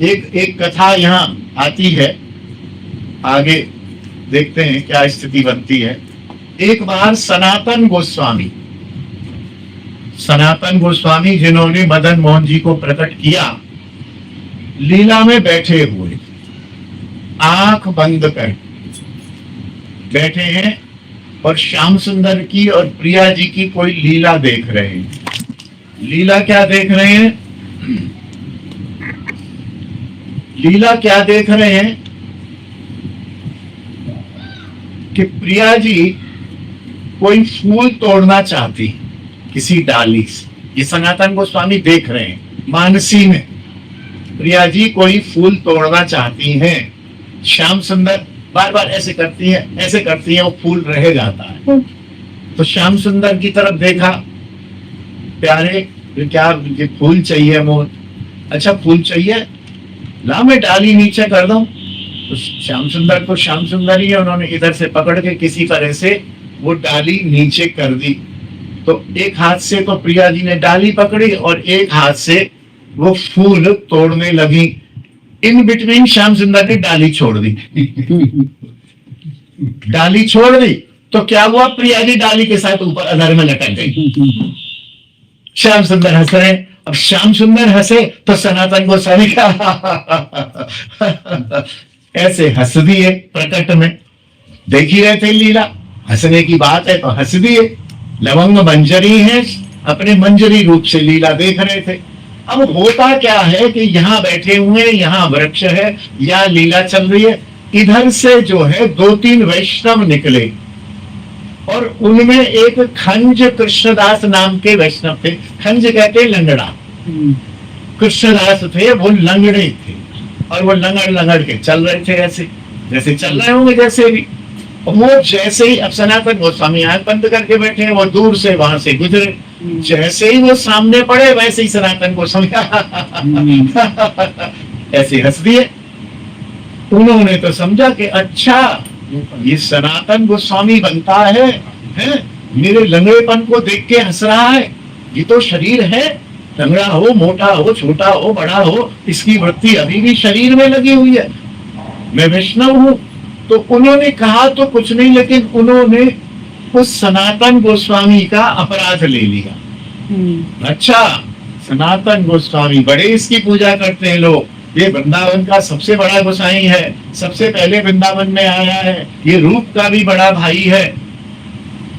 एक एक कथा यहाँ आती है, आगे देखते हैं क्या स्थिति बनती है। एक बार सनातन गोस्वामी जिन्होंने मदन मोहन जी को प्रकट किया, लीला में बैठे हुए, आंख बंद कर बैठे हैं और श्याम सुंदर की और प्रिया जी की कोई लीला देख रहे हैं। लीला क्या देख रहे हैं? लीला क्या देख रहे हैं कि प्रिया जी कोई फूल तोड़ना चाहती किसी डाली से। ये सनातन गोस्वामी देख रहे हैं मानसी में, प्रिया जी कोई फूल तोड़ना चाहती हैं। श्याम सुंदर बार बार ऐसे करती है, वो फूल रह जाता है। तो श्याम सुंदर की तरफ देखा, प्यारे क्या ये फूल चाहिए मोर? अच्छा फूल चाहिए, ला मैं डाली नीचे कर दूं। तो श्याम सुंदर को श्याम सुंदर ही है, उन्होंने इधर से पकड़ के किसी तरह से वो डाली नीचे कर दी। तो एक हाथ से तो प्रिया जी ने डाली पकड़ी और एक हाथ से वो फूल तोड़ने लगी। इन बिटवीन श्याम सुंदर ने डाली छोड़ दी। डाली छोड़ दी तो क्या हुआ? प्रिया जी डाली के साथ ऊपर अधर में लटक गई। श्याम सुंदर हंस रहे। अब श्याम सुंदर हंसे तो सनातन गोस्वामी का ऐसे हंस दिए। प्रकट में देख ही रहे थे लीला, हंसने की बात है तो हंस दिए। लवंग मंजरी है, अपने मंजरी रूप से लीला देख रहे थे। अब होता क्या है कि यहाँ बैठे हुए, यहाँ वृक्ष है, यहाँ लीला चल रही है। इधर से जो है 2-3 वैष्णव निकले और उनमें एक खंज कृष्णदास नाम के वैष्णव थे। खंज कहते लंगड़ा, कृष्णदास थे, वो लंगड़े थे और वो लंगड़ के चल रहे थे, ऐसे जैसे चल रहे होंगे जैसे भी। वो जैसे ही, अब सनातन गोस्वामी आंख बंद करके बैठे हैं, वो दूर से वहां से गुजरे, जैसे ही वो सामने पड़े वैसे ही सनातन गोस्वामी ऐसे हंस दिए। उन्होंने तो समझा कि अच्छा ये सनातन गोस्वामी बनता है, मेरे लंगड़ेपन को देख के हंस रहा है। ये तो शरीर है, लंगड़ा हो, मोटा हो, छोटा हो, बड़ा हो, इसकी वृत्ति अभी भी शरीर में लगी हुई है। मैं वैष्णव हूं। तो उन्होंने कहा तो कुछ नहीं, लेकिन उन्होंने उस सनातन गोस्वामी का अपराध ले लिया। अच्छा सनातन गोस्वामी बड़े इसकी पूजा करते हैं लोग, ये वृंदावन का सबसे बड़ा गोसाई है, सबसे पहले वृंदावन में आया है, ये रूप का भी बड़ा भाई है।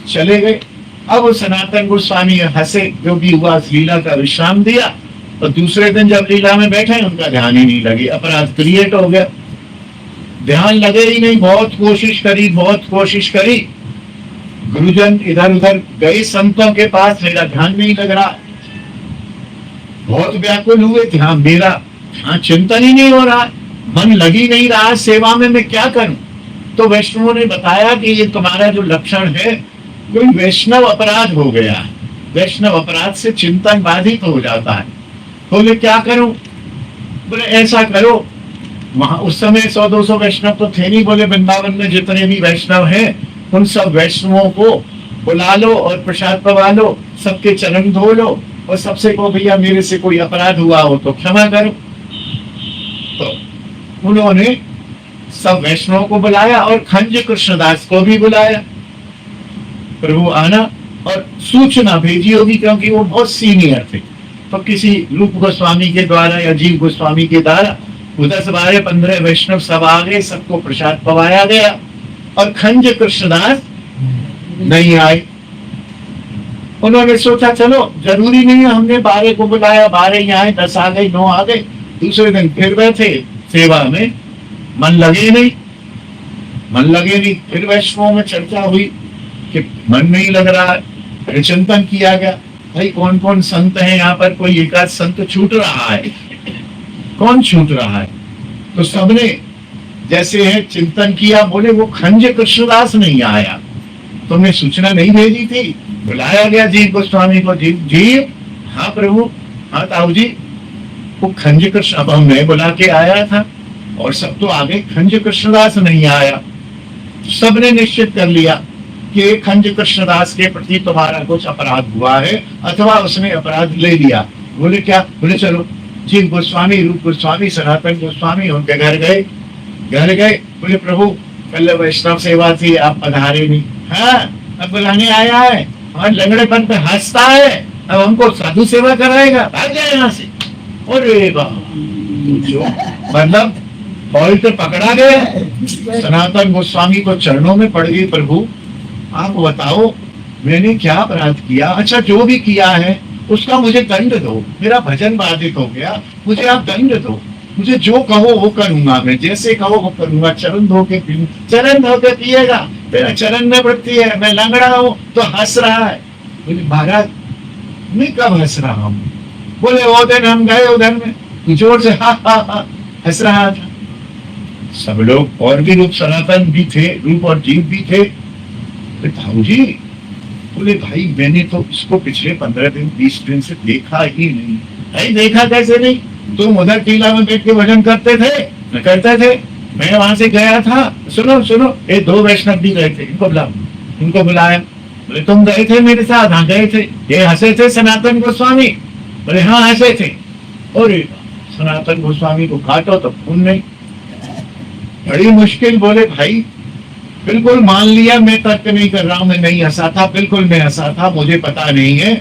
चले गए। अब वो सनातन गोस्वामी हंसे, जो भी हुआ लीला का विश्राम दिया और दूसरे दिन जब लीला में बैठे उनका ध्यान ही नहीं लगे। अपराध क्रिएट हो गया, ध्यान लगे ही नहीं। बहुत कोशिश करी, गुरुजन इधर उधर गए संतों के पास, मेरा ध्यान नहीं लग रहा। बहुत व्याकुल हुए, ध्यान मेरा चिंतन ही नहीं हो रहा, मन लग ही नहीं रहा सेवा में, मैं क्या करूं? तो वैष्णवों ने बताया कि ये तुम्हारा जो लक्षण है, कोई वैष्णव अपराध हो गया है। वैष्णव अपराध से चिंतन बाधित हो जाता है। बोले क्या करूं? बोले ऐसा करो, वहां उस समय 100-200 वैष्णव तो थे नहीं। बोले वृंदावन में जितने भी वैष्णव हैं उन सब वैष्णवों को बुला लो और प्रसाद पवा लो, सबके चरण धो लो और सबसे को भैया मेरे से कोई अपराध हुआ हो तो क्षमा करो। तो उन्होंने सब वैष्णवों को बुलाया और खंज कृष्णदास को भी बुलाया। प्रभु आना और सूचना भेजी होगी, क्योंकि वो बहुत सीनियर थे। तो किसी रूप गोस्वामी के द्वारा या जीव गोस्वामी के द्वारा 10-12-15 वैष्णव सब आ गए, सबको प्रसाद पवाया गया और खंज कृष्णदास नहीं आए। उन्होंने सोचा चलो जरूरी नहीं है, हमने 12 को बुलाया, 12 ही आए, 10 आ गए, 9 आ गए। दूसरे दिन फिर बैठे सेवा में, मन लगे नहीं। फिर वैष्णवों में चर्चा हुई कि मन नहीं लग रहा है। फिर चिंतन किया गया, भाई कौन कौन संत हैं यहाँ पर, कोई एकाध संत छूट रहा है, कौन छूट रहा है? तो सबने जैसे है चिंतन किया, बोले वो खंज कृष्णदास नहीं आया, तुमने सूचना नहीं भेजी थी? बुलाया गया जीव गोस्वामी को। जीव, हाँ प्रभु, हाँ ताऊ जी, वो खंज कृष्ण, अब मैं बुला के आया था और सब तो आगे, खंज कृष्णदास नहीं आया। सबने निश्चित कर लिया कि खंज कृष्णदास के प्रति तुम्हारा कुछ अपराध हुआ है, अथवा उसने अपराध ले लिया। बोले क्या? बोले चलो जीव गोस्वामी, रूप गोस्वामी, सनातन गोस्वामी उनके घर गए। बोले प्रभु कल वैष्णव सेवा थी, आप पधारे नहीं। हाँ, अब बुलाने आया है और लंगड़ेपन पे हंसता है, अब हमको साधु सेवा कराएगा, भाग जाए यहाँ से। अरे मतलब बॉल तो पकड़ा गया। सनातन गोस्वामी को चरणों में पड़ गई, प्रभु आप बताओ मैंने क्या अपराध किया? अच्छा जो भी किया है उसका मुझे दंड दो, मेरा भजन बाधित हो गया, मुझे आप दंड दो, मुझे जो कहो वो करूंगा, मैं जैसे कहो वो करूंगा। चरण धो के पीऊं, चरण धो के पिएगा, तेरा चरण में वृत्ति है, मैं लंगड़ा हूं तो हंस रहा है। बोले महाराज मैं कब हंस रहा हूं? बोले वो दिन हम गए उधर में जोर से हा हा हा हंस रहा था। सब लोग और भी रूप सनातन भी थे, रूप और जीव भी थे। भाऊ जी बोले भाई मैंने तो इसको पिछले 15 दिन 20 दिन से देखा ही नहीं। भाई देखा कैसे नहीं? तुम उधर टीला में बैठ के भजन करते थे, करते थे, मैं वहां से गया था। सुनो सुनो, ये 2 वैष्णव भी गए थे, इनको बुलाओ। इनको बुलाया, बोले तुम गए थे मेरे साथ? हाँ गए थे। ये हंसे थे सनातन गोस्वामी? बोले हाँ हंसे थे। और सनातन गोस्वामी को काटो तो खून नहीं। बड़ी मुश्किल। बोले भाई बिल्कुल मान लिया, मैं तर्क नहीं कर रहा हूं, मैं नहीं हंसा था, बिल्कुल मैं हंसा था, मुझे पता नहीं है,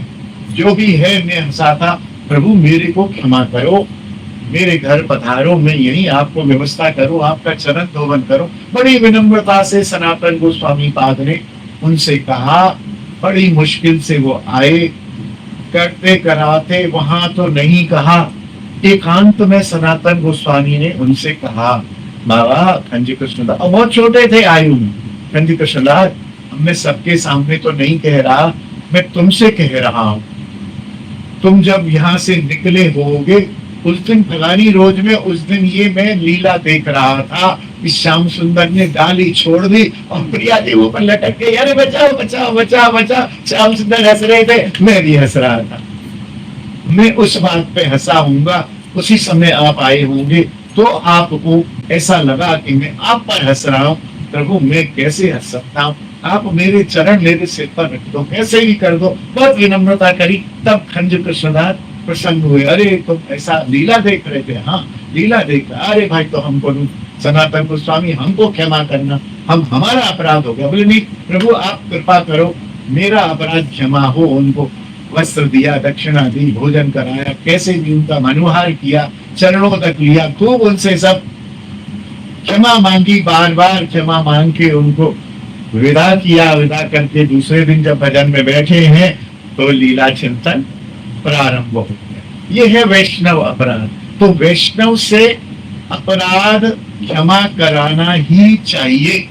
जो भी है मैं हंसा था। प्रभु मेरे को क्षमा करो, मेरे घर पधारो, मैं यही आपको व्यवस्था करूं, आपका चरण धोवन करो। बड़ी विनम्रता से सनातन गोस्वामी पाद ने उनसे कहा। बड़ी मुश्किल से वो आए, करते कराते वहां तो नहीं कहा, एकांत में सनातन गोस्वामी ने उनसे कहा, बाबा खंजी कृष्णदास, बहुत छोटे थे आयु में, खंजी कृष्णदास मैं सबके सामने तो नहीं कह रहा, मैं तुमसे कह रहा हूं, तुम जब यहाँ से निकले होगे उस दिन फलानी रोज में, उस दिन ये मैं लीला देख रहा था, इस श्याम सुंदर ने डाली छोड़ दी और प्रिया देव पर लटक गई, अरे बचाओ बचाओ बचाओ बचाओ। श्याम सुंदर हंस रहे थे, मैं भी हंस रहा था। मैं उस बात पे हंसा हूँगा, उसी समय आप आए होंगे तो आपको ऐसा लगा कि मैं आप पर हंस रहा हूँ। प्रभु मैं कैसे हंस सकता हूँ? आप मेरे चरण मेरे सिर पर रख दो, कैसे भी कर दो। बहुत विनम्रता करी, तब खंज कृष्णदास प्रसन्न हुए। अरे तुम ऐसा लीला देख रहे थे? हाँ लीला देख रहा। अरे भाई तो हमको सनातन गोस्वामी हमको क्षमा करना, हमारा अपराध हो गया। बोले नहीं प्रभु आप कृपा करो, मेरा अपराध क्षमा हो। उनको वस्त्र दिया, दक्षिणा दी, भोजन कराया, कैसे भी उनका मनुहार किया, चरणों तक लिया, खूब उनसे सब क्षमा मांगी, बार बार क्षमा मांग के उनको विदा किया। विदा करके दूसरे दिन जब भजन में बैठे हैं तो लीला चिंतन प्रारंभ हो गया। ये है वैष्णव अपराध। तो वैष्णव से अपराध क्षमा कराना ही चाहिए।